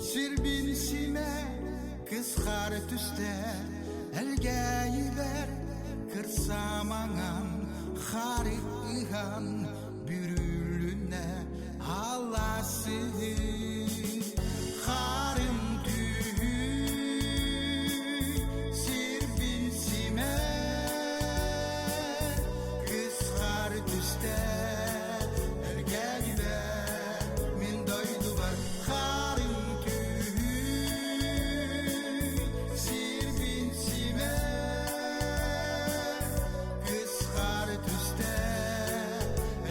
Sirbinsime kız hаар tYстэ Элгээйибэр kırsamangan harıhan bürülüne halası harım tühü sirbinsime kız hаар tYстэ Элгээйибэр min dойдубар harım tühü sirbinsime kız hаар tYстэ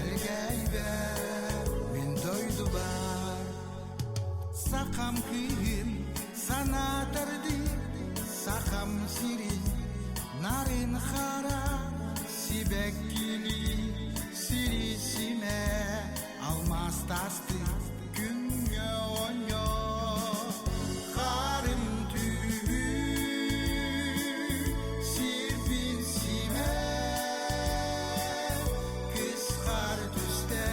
Элгээйибэр min dойдубар sakam kıyım sanatardı sakam siri narin hara sibekili sirisime almaz tastı günge onyo harım tühü sirbinsime kız hаар tYстэ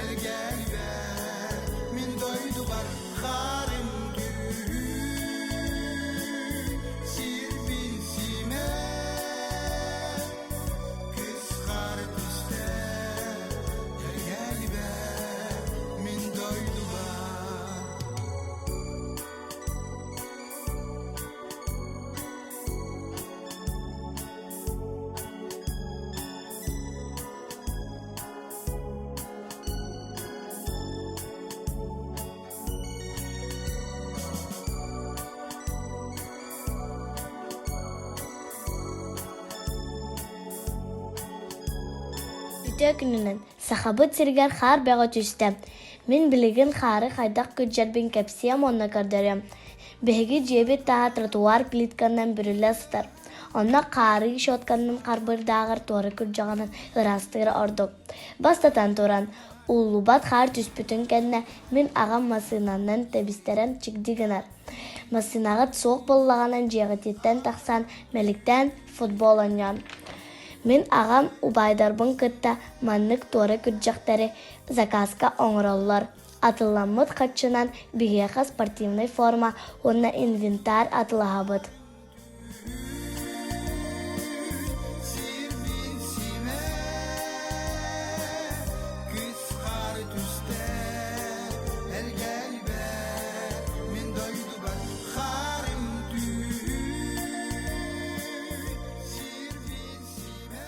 Элгээйибэр min dойдубар harım tühü sirbinsime kız hаар tYстэ Элгээйибэр min dойдубар. Үтө күнүнөн сахабыт сиргер хаар бага тYстэ. Мен билеген хары хайдак күджербин кепсиям онна кардырым. Беги жебе та тротуар плиткандан бүрүлө стар. Онна кары шоткандан карбырдагыр торы күржаганын ырастыр ордук. Бастатан туран улубат хаар түспүтүн кенне мен агам масынанан тебистерем чигдигенер. Масынагыт соок боллаганан жегитеттен таксан меликтен футбол ойнан. Мен ағам убайдарбын кытта маннык торы күрджақтары заказка оңыроллар. Атыламыт қатшынан бігеға спортивный форма, онна инвентар атылағабыт. Sirbinsime kız hаар tYстэ Элгээйибэр min dойдубар harım tühü sirbinsime.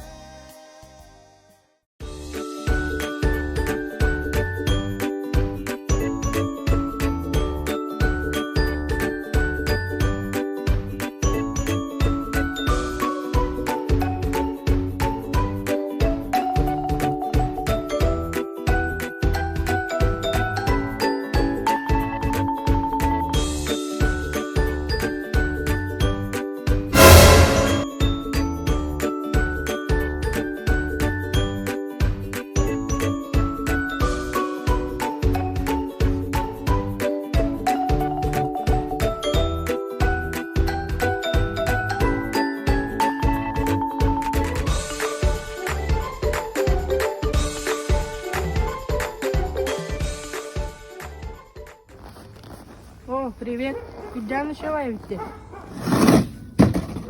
О, привет. Куда началаете?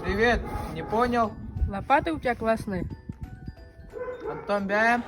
Привет, не понял. Лопаты у тебя классные. Антон Бя.